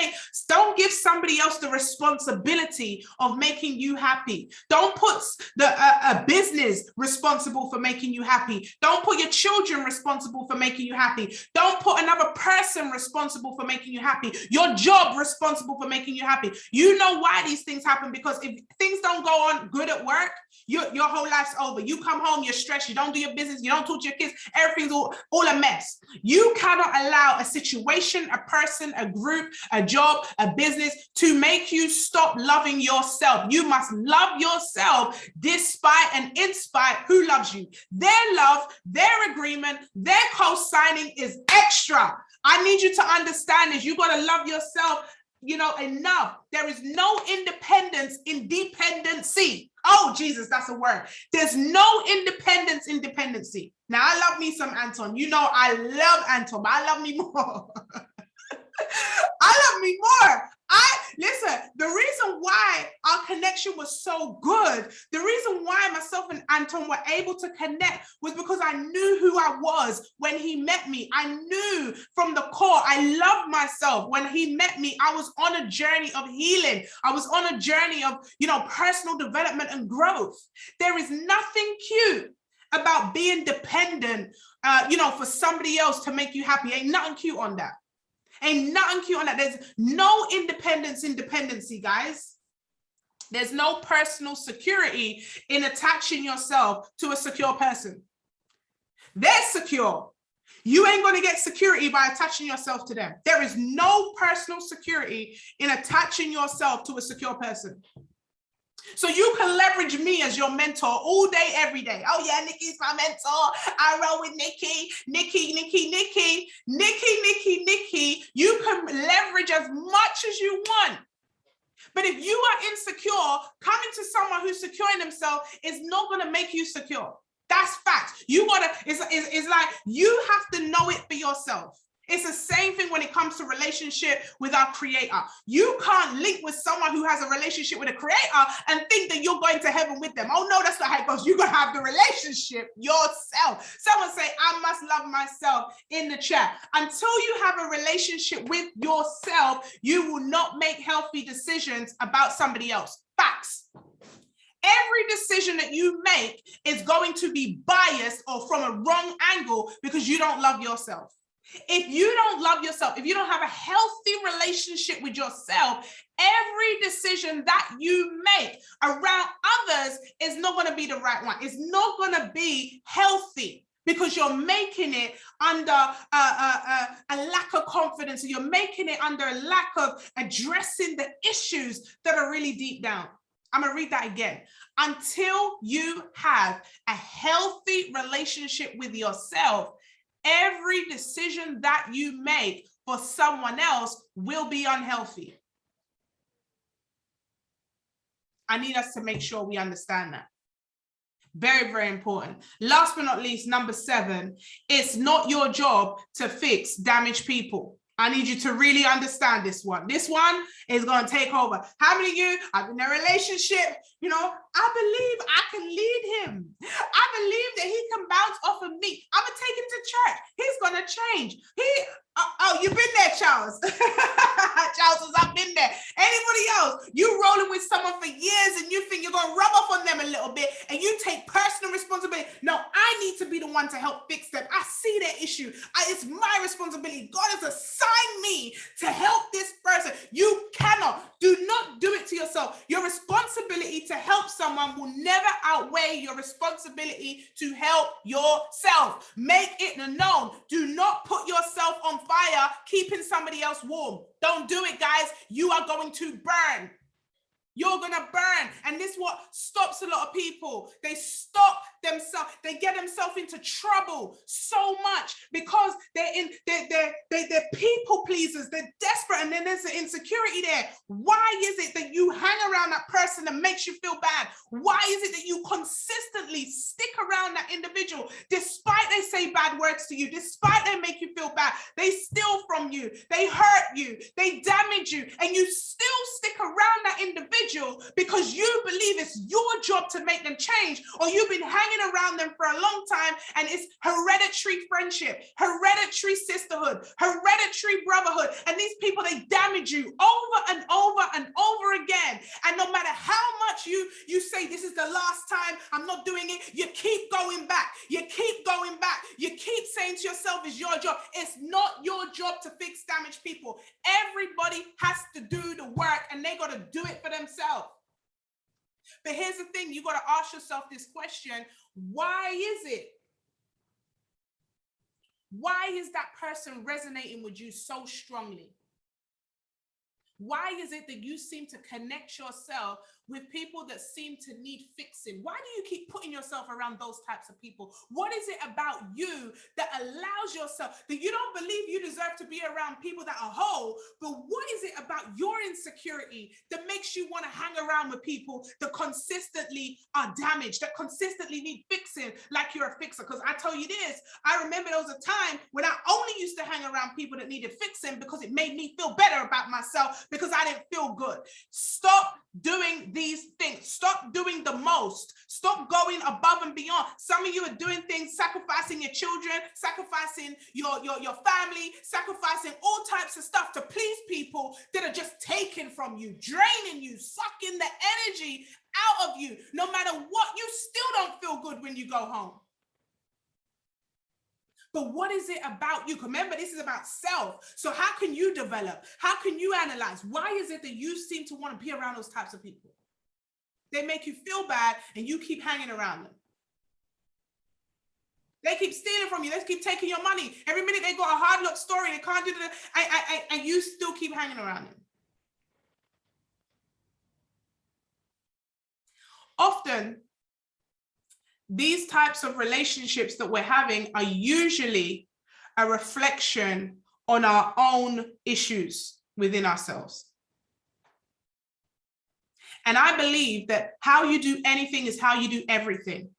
give somebody else the responsibility of making you happy. Don't put a business responsible for making you happy. Don't put your children responsible for making you happy. Don't put another person responsible for making you happy. Your job responsible for making you happy. You know why these things happen, because if things don't go on good at work, your whole life's over. You come home, you're stressed, you don't do your business, you don't talk to your kids, everything's all a mess. You cannot allow a situation, a person, a group, a job, a business to make you stop loving yourself. You must love yourself despite and in spite who loves you. Their love, their agreement, their co-signing is extra. I need you to understand this. You got to love yourself, enough. There is no independence in dependency. Oh, Jesus, that's a word. There's no independence in dependency. Now, I love me some Anton. I love Anton, but I love me more. I love me more. Listen, the reason why our connection was so good, the reason why myself and Anton were able to connect was because I knew who I was when he met me. I knew from the core, I loved myself. When he met me, I was on a journey of healing. I was on a journey of, personal development and growth. There is nothing cute about being dependent, for somebody else to make you happy. Ain't nothing cute on that. Ain't nothing cute on that. There's no independence in dependency, guys. There's no personal security in attaching yourself to a secure person. They're secure. You ain't going to get security by attaching yourself to them. There is no personal security in attaching yourself to a secure person. So you can leverage me as your mentor all day, every day. Oh yeah, Nikki's my mentor. I roll with Nikki. You can leverage as much as you want. But if you are insecure, coming to someone who's secure in themselves is not going to make you secure. That's fact. It's like you have to know it for yourself. It's the same thing when it comes to relationship with our creator. You can't link with someone who has a relationship with a creator and think that you're going to heaven with them. Oh no, that's not how it goes. You're going to have the relationship yourself. Someone say, I must love myself in the chat. Until you have a relationship with yourself, you will not make healthy decisions about somebody else. Facts. Every decision that you make is going to be biased or from a wrong angle because you don't love yourself. If you don't love yourself, if you don't have a healthy relationship with yourself, every decision that you make around others is not going to be the right one. It's not going to be healthy because you're making it under a lack of confidence. You're making it under a lack of addressing the issues that are really deep down. I'm going to read that again. Until you have a healthy relationship with yourself, every decision that you make for someone else will be unhealthy. I need us to make sure we understand that. Very, very important. Last but not least, number 7, it's not your job to fix damaged people. I need you to really understand this one. This one is going to take over. How many of you are in a relationship? You know, I believe I can lead him. I believe that he can bounce off of me. I'm going to take him to church. He's going to change. Oh, you've been there, Charles. Charles says, I've been there. Anybody else? You rolling with someone for years and you think you're going to rub off on them a little bit and you take personal responsibility. No, I need to be the one to help fix them. I see their issue. It's my responsibility. God has assigned me to help this person. You cannot. Do not do it to yourself. Your responsibility to help someone will never outweigh your responsibility to help yourself. Make it known. Do not put yourself on fire, keeping somebody else warm. Don't do it, guys. You are going to burn. You're going to burn. And this is what stops a lot of people. They stop themselves. They get themselves into trouble so much because they're people pleasers. They're desperate. And then there's the insecurity there. Why is it that you hang around that person that makes you feel bad? Why is it that you consistently stick around that individual despite they say bad words to you, despite they make you feel bad? They steal from you. They hurt you. They damage you. And you still stick around that individual because you believe it's your job to make them change, or you've been hanging around them for a long time and it's hereditary friendship, hereditary sisterhood, hereditary brotherhood. And these people, they damage you over and over and over again. And no matter how much you say, this is the last time, I'm not doing it, you keep going back. You keep going back. You keep saying to yourself, it's your job. It's not your job to fix damaged people. Everybody has to do the work and they got to do it for themselves. But here's the thing, you got to ask yourself this question: why is it? Why is that person resonating with you so strongly? Why is it that you seem to connect yourself with people that seem to need fixing? Why do you keep putting yourself around those types of people? What is it about you that allows yourself, that you don't believe you deserve to be around people that are whole, but what is it about your insecurity that makes you want to hang around with people that consistently are damaged, that consistently need fixing like you're a fixer? Because I tell you this, I remember there was a time when I only used to hang around people that needed fixing because it made me feel better about myself, because I didn't feel good. Stop doing these things. Stop doing the most. Stop going above and beyond. Some of you are doing things, sacrificing your children, sacrificing your family, sacrificing all types of stuff to please people that are just taking from you, draining you, sucking the energy out of you. No matter what, you still don't feel good when you go home. But what is it about you? Remember, this is about self. So how can you develop? How can you analyze? Why is it that you seem to want to be around those types of people? They make you feel bad and you keep hanging around them. They keep stealing from you. They keep taking your money. Every minute they got a hard luck story. They can't do that. And you still keep hanging around them. Often, these types of relationships that we're having are usually a reflection on our own issues within ourselves. And I believe that how you do anything is how you do everything.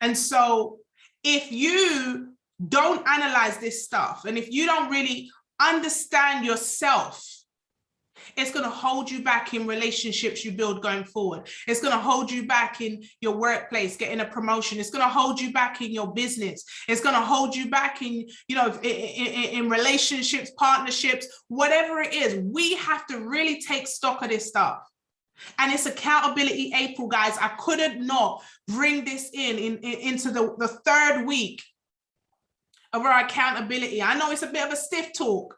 And so if you don't analyze this stuff, and if you don't really understand yourself, it's going to hold you back in relationships you build going forward. It's going to hold you back in your workplace, getting a promotion. It's going to hold you back in your business. It's going to hold you back in, in relationships, partnerships, whatever it is. We have to really take stock of this stuff. And it's accountability April, guys. I couldn't not bring this into the third week of our accountability. I know it's a bit of a stiff talk,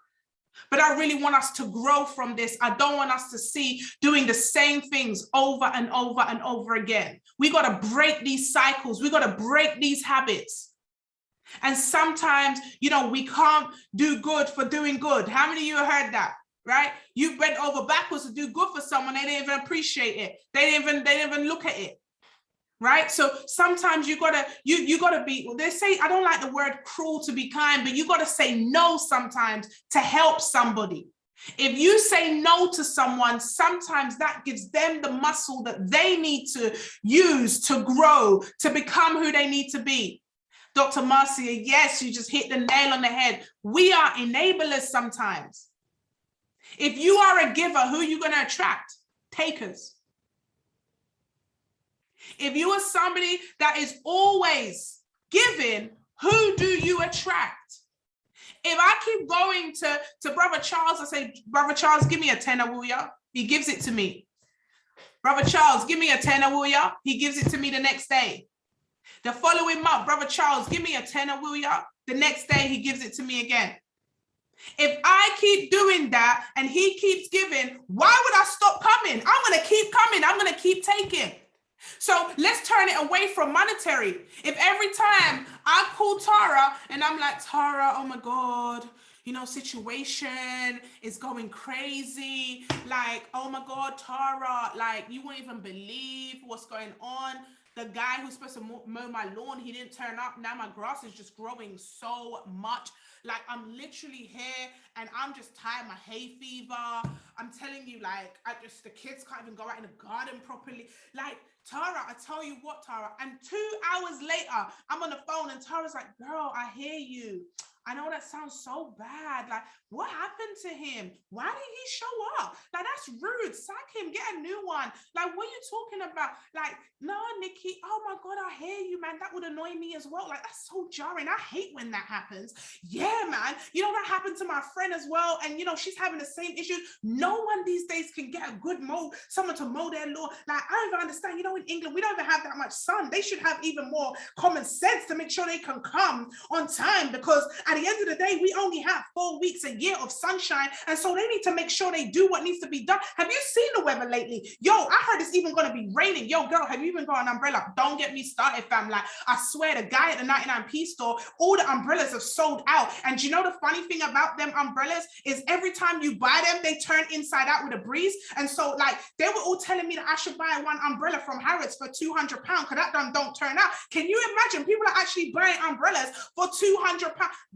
but I really want us to grow from this. I don't want us to see doing the same things over and over and over again. We got to break these cycles. We got to break these habits. And sometimes, you know, we can't do good for doing good. How many of you have heard that? Right? You bent over backwards to do good for someone. They didn't even appreciate it. They didn't even look at it. Right? So sometimes you gotta be, they say, I don't like the word cruel to be kind, but you gotta say no sometimes to help somebody. If you say no to someone, sometimes that gives them the muscle that they need to use to grow, to become who they need to be. Dr. Marcia, yes, you just hit the nail on the head. We are enablers sometimes. If you are a giver, who are you going to attract? Takers. If you are somebody that is always giving, who do you attract? If I keep going to Brother Charles, I say, Brother Charles, give me a tenner, will ya? He gives it to me. Brother Charles, give me a tenner, will ya? He gives it to me the next day. The following month, Brother Charles, give me a tenner, will ya? The next day, he gives it to me again. If I keep doing that and he keeps giving, why would I stop coming? I'm going to keep coming. I'm going to keep taking. So let's turn it away from monetary. If every time I call Tara and I'm like, Tara, oh my God, you know, situation is going crazy. Like, oh my God, Tara, like you won't even believe what's going on. The guy who's supposed to mow my lawn, he didn't turn up. Now my grass is just growing so much. Like I'm literally here and I'm just tired, my hay fever. I'm telling you, like, the kids can't even go out in the garden properly. Like, Tara, I tell you what, Tara. And 2 hours later, I'm on the phone and Tara's like, girl, I hear you. I know that sounds so bad. Like, what happened to him? Why did he show up? Like, that's rude. Sack him, get a new one. Like, what are you talking about? Like, no, Nikki, oh my God, I hear you, man. That would annoy me as well. Like, that's so jarring. I hate when that happens. Yeah, man. You know, that happened to my friend as well. And, you know, she's having the same issue. No one these days can get a good someone to mow their lawn. Like, I don't even understand. You know, in England, we don't even have that much sun. They should have even more common sense to make sure they can come on time, because at the end of the day, we only have 4 weeks a year of sunshine. And so they need to make sure they do what needs to be done. Have you seen the weather lately? Yo, I heard it's even going to be raining. Yo, girl, have you even got an umbrella? Don't get me started, fam. Like, I swear, the guy at the 99p store, all the umbrellas have sold out. And you know the funny thing about them umbrellas is every time you buy them, they turn inside out with a breeze. And so, like, they were all telling me that I should buy one umbrella from Harrods for £200 because that don't turn out. Can you imagine? People are actually buying umbrellas for £200.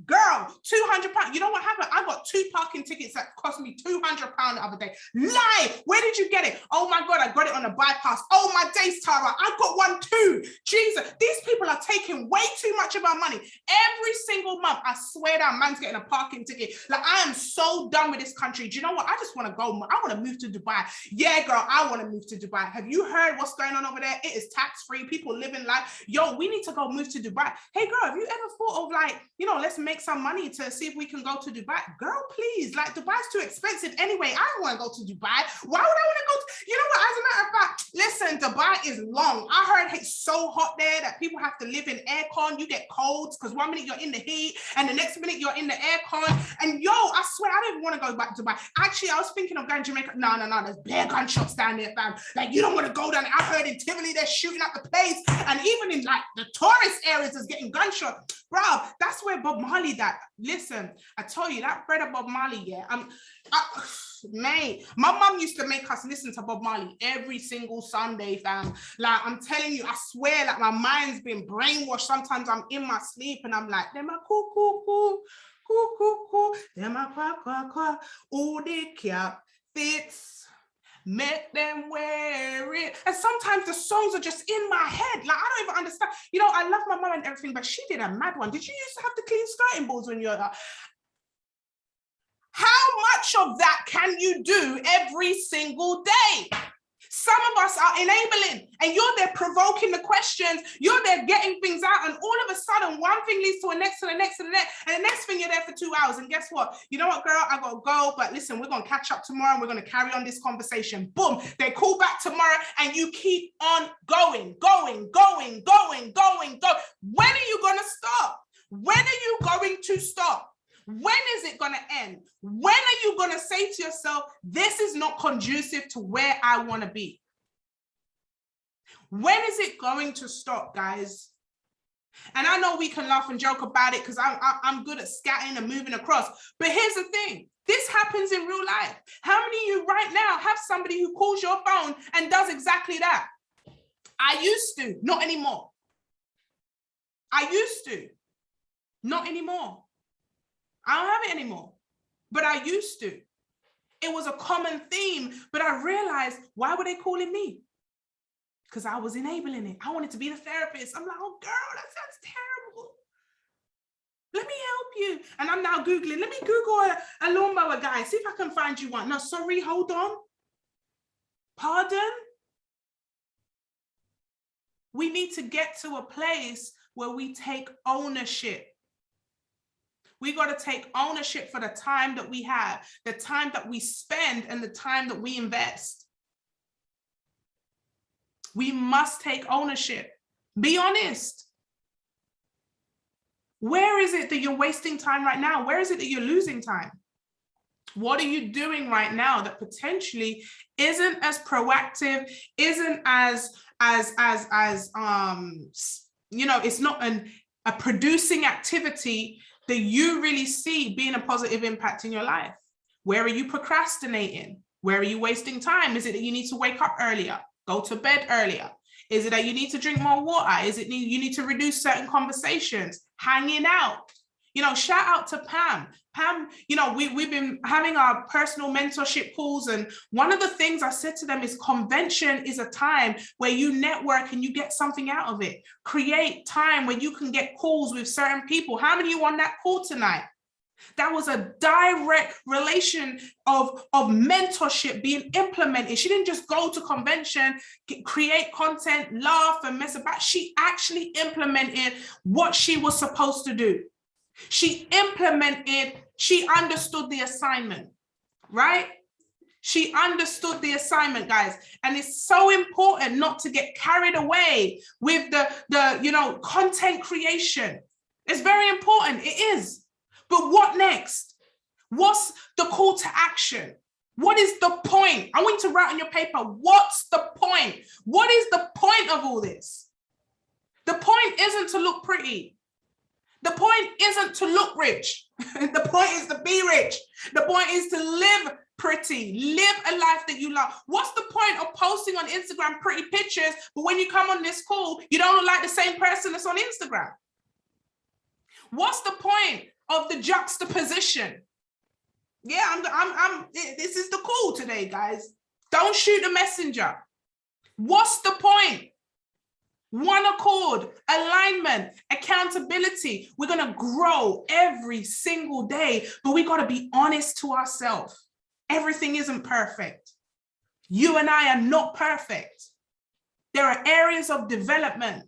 Girl, £200. You know what happened? I got 2 parking tickets that cost me £200 the other day. Lie! Where did you get it? Oh my God, I got it on a bypass. Oh my days, Tara, I got one too. Jesus, these people are taking way too much of our money. Every single month, I swear that man's getting a parking ticket. Like, I am so done with this country. Do you know what? I just want to go. I want to move to Dubai. Yeah, girl, I want to move to Dubai. Have you heard what's going on over there? It is tax-free. People living life. Yo, we need to go move to Dubai. Hey, girl, have you ever thought of, like, you know, let's make some money to see if we can go to Dubai? Girl, please. Like, Dubai's too expensive anyway. I don't want to go to Dubai. Why would I want to go to, you know what? As a matter of fact, listen, Dubai is long. I heard it's so hot there that people have to live in aircon. You get colds because 1 minute you're in the heat and the next minute you're in the aircon. And yo, I swear I didn't want to go back to Dubai. Actually, I was thinking of going to Jamaica. No, there's bare gunshots down there, fam. Like, you don't want to go down there. I heard in Tivoli they're shooting up the place, and even in like the tourist areas is getting gunshots. Bro, that's where Bob Marley died. Listen, I told you that brother Bob Marley, yeah. Mate, my mum used to make us listen to Bob Marley every single Sunday, fam. Like, I'm telling you, I swear, like, my mind's been brainwashed. Sometimes I'm in my sleep and I'm like, them a cool, cool, cool, cool, cool, cool, them a qua, qua, qua, all the cap fits. Make them wear it. And sometimes the songs are just in my head. Like, I don't even understand. You know, I love my mum and everything, but she did a mad one. Did you used to have to clean skirting boards when you're how much of that can you do every single day? Some of us are enabling, and you're there provoking the questions, you're there getting things out, and all of a sudden one thing leads to the next, to the next, to the next, and the next thing you're there for 2 hours, and guess what? You know what, girl, I gotta go, but listen, we're gonna catch up tomorrow and we're gonna carry on this conversation. Boom, they call back tomorrow and you keep on going. When are you gonna stop? When are you going to stop? When is it going to end? When are you going to say to yourself, this is not conducive to where I want to be? When is it going to stop, guys? And I know we can laugh and joke about it because I'm good at scatting and moving across. But here's the thing. This happens in real life. How many of you right now have somebody who calls your phone and does exactly that? I used to, not anymore. I used to, not anymore. I don't have it anymore, but I used to. It was a common theme, but I realized, why were they calling me? Because I was enabling it. I wanted to be the therapist. I'm like, oh girl, that sounds terrible. Let me help you. And I'm now Googling, let me Google a lawnmower guy, see if I can find you one. No, sorry, hold on. Pardon? We need to get to a place where we take ownership. We got to take ownership for the time that we have, the time that we spend, and the time that we invest. We must take ownership. Be honest. Where is it that you're wasting time right now? Where is it that you're losing time? What are you doing right now that potentially isn't as proactive, isn't as you know, it's not a producing activity that you really see being a positive impact in your life? Where are you procrastinating? Where are you wasting time? Is it that you need to wake up earlier, go to bed earlier? Is it that you need to drink more water? Is it you need to reduce certain conversations, hanging out? You know, shout out to Pam. Pam, you know, we've been having our personal mentorship calls, and one of the things I said to them is convention is a time where you network and you get something out of it. Create time where you can get calls with certain people. How many of you on that call tonight? That was a direct relation of mentorship being implemented. She didn't just go to convention, create content, laugh and mess about. She actually implemented what she was supposed to do. She implemented, she understood the assignment, right? She understood the assignment, guys. And it's so important not to get carried away with the you know, content creation. It's very important, it is. But what next? What's the call to action? What is the point? I want you to write on your paper, what's the point? What is the point of all this? The point isn't to look pretty. The point isn't to look rich. The point is to be rich. The point is to live pretty, live a life that you love. What's the point of posting on Instagram pretty pictures, but when you come on this call, you don't look like the same person that's on Instagram? What's the point of the juxtaposition? Yeah, this is the call today, guys. Don't shoot the messenger. What's the point? One accord, alignment, accountability. We're going to grow every single day, but we got to be honest to ourselves. Everything isn't perfect. You and I are not perfect. There are areas of development,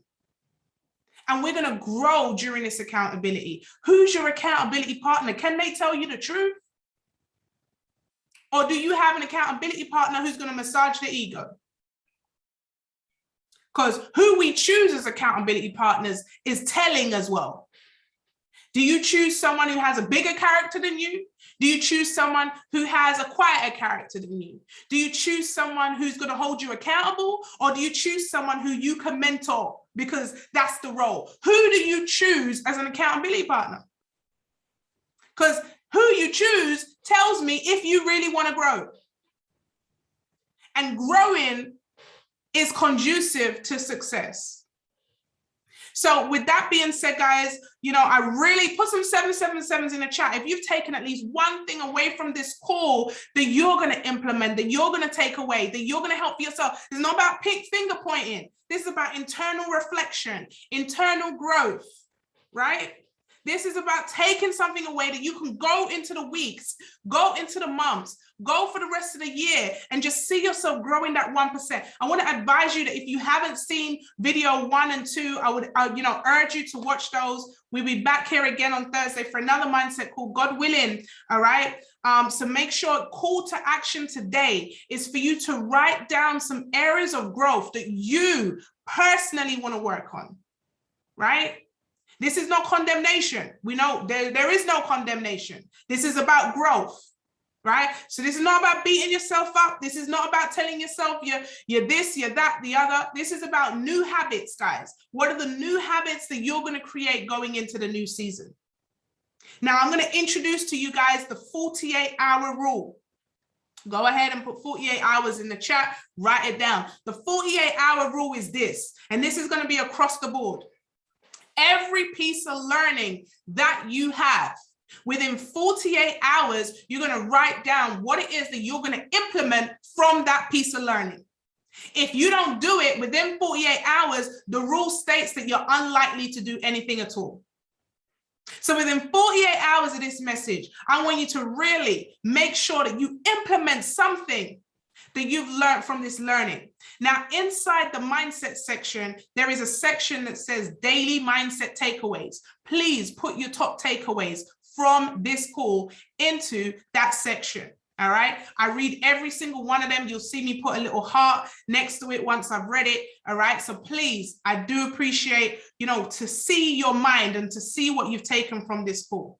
and we're going to grow during this accountability. Who's your accountability partner? Can they tell you the truth? Or do you have an accountability partner who's going to massage the ego? Because who we choose as accountability partners is telling as well. Do you choose someone who has a bigger character than you? Do you choose someone who has a quieter character than you? Do you choose someone who's going to hold you accountable? Or do you choose someone who you can mentor because that's the role? Who do you choose as an accountability partner? Because who you choose tells me if you really want to grow. And growing is conducive to success. So with that being said, guys, you know, I really put some 777s in the chat. If you've taken at least one thing away from this call that you're going to implement, that you're going to take away, that you're going to help yourself. It's not about finger pointing. This is about internal reflection, internal growth, right? This is about taking something away that you can go into the weeks, go into the months, go for the rest of the year, and just see yourself growing that 1%. I want to advise you that if you haven't seen video 1 and 2, I would urge you to watch those. We'll be back here again on Thursday for another mindset call, God willing. All right. So make sure call to action today is for you to write down some areas of growth that you personally want to work on. Right? This is no condemnation. We know there is no condemnation. This is about growth, right? So this is not about beating yourself up. This is not about telling yourself you're this, you're that, the other. This is about new habits, guys. What are the new habits that you're going to create going into the new season? Now, I'm going to introduce to you guys the 48-hour rule. Go ahead and put 48 hours in the chat. Write it down. The 48-hour rule is this, and this is going to be across the board. Every piece of learning that you have, within 48 hours, you're going to write down what it is that you're going to implement from that piece of learning. If you don't do it within 48 hours, the rule states that you're unlikely to do anything at all. So within 48 hours of this message, I want you to really make sure that you implement something that you've learned from this learning. Now, inside the mindset section, there is a section that says daily mindset takeaways. Please put your top takeaways from this call into that section. All right. I read every single one of them. You'll see me put a little heart next to it once I've read it. All right. So please, I do appreciate, to see your mind and to see what you've taken from this call.